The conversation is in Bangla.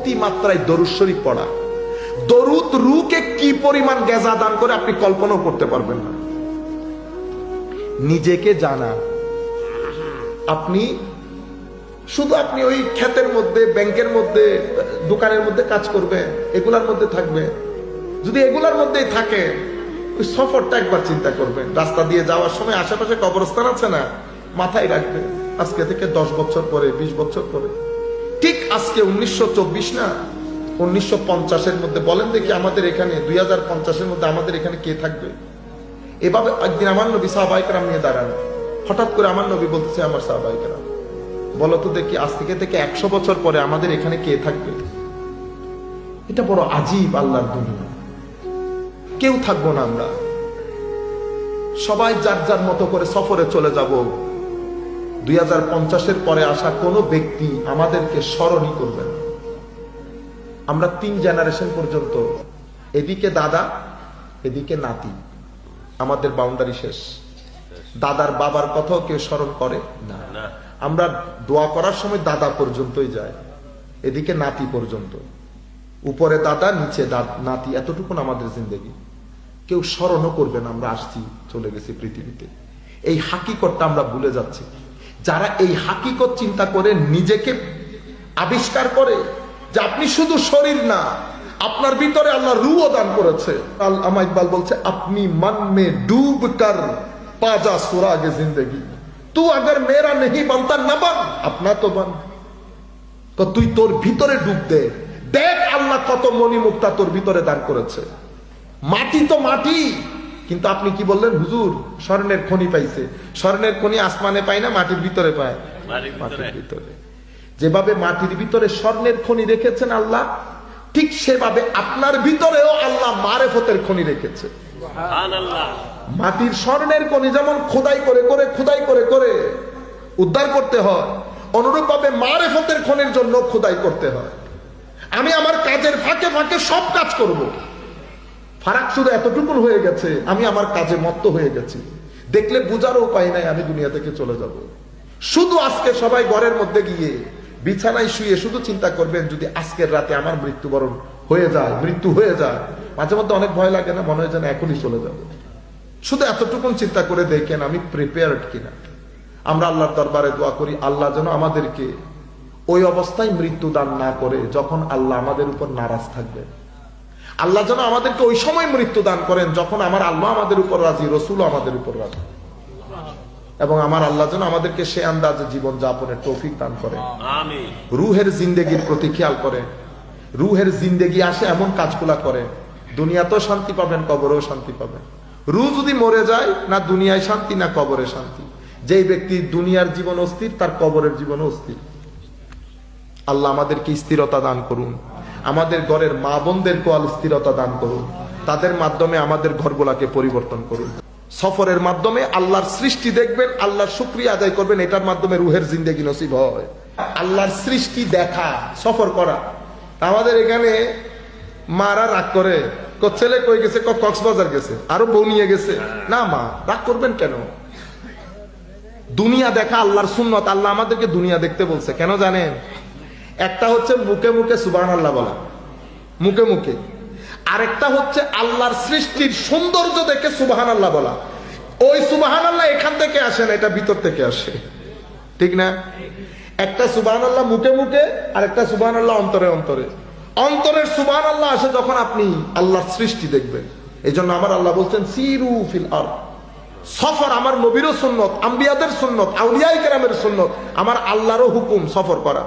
অতিমাত্রায় দরুদ শরীফ পড়া। দরুদ রূহকে কি পরিমাণ গেজা দান করে আপনি কল্পনাও করতে পারবেন না। নিজেকে জানা, আপনি শুধু আপনি ওই ক্ষেতের মধ্যে, ব্যাংকের মধ্যে, দোকানের মধ্যে কাজ করবে, এগুলার মধ্যে থাকবে। যদি এগুলার মধ্যেই থাকে, ওই সফরটা একবার চিন্তা করবেন। রাস্তা দিয়ে যাওয়ার সময় আশেপাশে কবরস্থান আছে না, মাথায় রাখবে আজকে থেকে 10 বছর পরে, 20 বছর পরে, ঠিক আজকে 1924 না, 1950-এর মধ্যে বলেন দেখি আমাদের এখানে 2050-এর মধ্যে আমাদের এখানে কে থাকবে? এভাবে একদিন আমার নবী সাহাবায়ে কেরাম নিয়ে দাঁড়ান, হঠাৎ করে আমার নবী বলতেছে, আমার সাহাবায়ে কেরাম বলো তো দেখি আজ থেকে 100 বছর পরে আমাদের এখানে কে থাকবে? এটা বড় আজীব আল্লাহর দুনিয়া। কেউ থাকবো না, আমরা সবাই যার যার মতো করে সফরে চলে যাব। 2050-এর পরে আসা কোনো ব্যক্তি আমাদেরকে স্মরণই করবে না। আমরা 3 জেনারেশন পর্যন্ত, এদিকে দাদা, এদিকে নাতি, আমাদের বাউন্ডারি শেষ। দাদার বাবার কথাও কেউ স্মরণ করে না। আমরা দোয়া করার সময় দাদা পর্যন্তই যায়, এদিকে নাতি পর্যন্ত, উপরে দাদা, নিচে নাতি, এতটুকু আমাদের জিন্দেগি। কেউ স্মরণও করবে না আমরা আসছি, চলে গেছি পৃথিবীতে। এই হাকিকতটা আমরা ভুলে যাচ্ছি। যারা এই হাকিকত চিন্তা করে নিজেকে আবিষ্কার করে যে আপনি শুধু শরীর না, আপনার ভিতরে আল্লাহ রূহও দান করেছে। আল্লামা ইকবাল বলছে, আপনি মন মে ডুব কর পাজা সুরাগে জিন্দেগি, তু আগর মেরা নেহি বানতা না বান আপনা তো বান। তো তুই তোর ভিতরে ডুব দে, দেখ আল্লাহ কত মণিমুক্তা তোর ভিতরে দান করেছে। মাটি তো মাটি, কিন্তু আপনি কি বললেন, হুজুর স্বর্ণের খনি পাইছে। স্বর্ণের খনি আসমানে পায় না, মাটির ভিতরে পায়। মাটির ভিতরে যেভাবে মাটির ভিতরে স্বর্ণের খনি রেখেছেন আল্লাহ, ঠিক সেভাবে আপনার ভিতরেও আল্লাহ মারেফতের খনি রেখেছে। মাটির স্বর্ণের খনি যেমন খোদাই করে উদ্ধার করতে হয়, অনুরূপ ভাবে মারেফতের খনির জন্য খোদাই করতে হয়। আমি আমার কাজের ফাঁকে ফাঁকে সব কাজ করব, ফারাক শুধু এতটুকু হয়ে গেছে, আমি আমার কাজে মত্ত হয়ে গেছি, দেখলে বুঝারও উপায় নাই আমি দুনিয়া থেকে চলে যাব। শুধু আজকে সবাই ঘরের মধ্যে গিয়ে বিছানায় শুয়ে শুধু চিন্তা করবেন, যদি আজকের রাতে আমার মৃত্যুবরণ হয়ে যায়, মৃত্যু হয়ে যায়, মাঝে মধ্যে অনেক ভয় লাগে না, মনে হয় যেন এখনই চলে যাবে। শুধু এতটুকুন চিন্তা করে দেখেন আমি প্রিপেয়ার্ড কিনা। আমরা আল্লাহর দরবারে দোয়া করি, আল্লাহ যেন আমাদেরকে ওই অবস্থায় মৃত্যু দান না করে যখন আল্লাহ আমাদের উপর নারাজ থাকবে। আল্লাহ যেন আমাদেরকে ওই সময় মৃত্যু দান করেন যখন আমার আল্লাহ আমাদের উপর রাজি, রসুল আমাদের উপর রাজি, এবং আমার আল্লাহ যেন আমাদেরকে সে আন্দাজে জীবন যাপনের তৌফিক দান করেন। রুহের জিন্দেগির প্রতি খেয়াল করেন। রুহের জিন্দেগি আসে এমন কাজগুলা করে, দুনিয়াতেও শান্তি পাবেন, কবরেও শান্তি পাবেন। রুহ যদি মরে যায়, না দুনিয়ায় শান্তি না কবরে শান্তি। যেই ব্যক্তি দুনিয়ার জীবন অস্থির, তার কবরের জীবন অস্থির। আল্লাহ আমাদেরকে স্থিরতা দান করুন, আমাদের ঘরের মা বোনদেরকে স্থিরতা দান করুন, তাদের মাধ্যমে আমাদের ঘরগুলাকে পরিবর্তন করুন। সফরের মাধ্যমে আল্লাহর সৃষ্টি দেখবেন, আল্লাহর শুকরিয়া আদায় করবেন, এটার মাধ্যমে রুহের জিন্দেগি নসিব হয়। আল্লাহর সৃষ্টি দেখা, সফর করা। আমাদের এখানে মারা রাগ করে, ছেলে কই গেছে, কক্সবাজার গেছে, আরো বউ নিয়ে গেছে। না মা, রাগ করবেন কেন? দুনিয়া দেখা আল্লাহর সুন্নত। আল্লাহ আমাদেরকে দুনিয়া দেখতে বলছে কেন জানেন? একটা হচ্ছে মুখে মুখে সুবহানাল্লাহ বলা, মুখে মুখে। আরেকটা হচ্ছে আল্লাহর সৃষ্টির সৌন্দর্য দেখে সুবহানাল্লাহ বলা। ওই সুবহানাল্লাহ এখান থেকে আসে না, এটা ভিতর থেকে আসে, ঠিক না? একটা সুবহানাল্লাহ মুখে মুখে, আর একটা সুবহানাল্লাহ অন্তরে অন্তরে। অন্তরের সুবহানাল্লাহ আসে যখন আপনি আল্লাহর সৃষ্টি দেখবেন। এই জন্য আমার আল্লাহ বলছেন সিরু ফিল আরদ। সফর আমার নবীরও সুন্নত, আম্বিয়াদের সুন্নত, আউলিয়ায়ে কেরামের সুন্নত, আমার আল্লাহরও হুকুম সফর করা।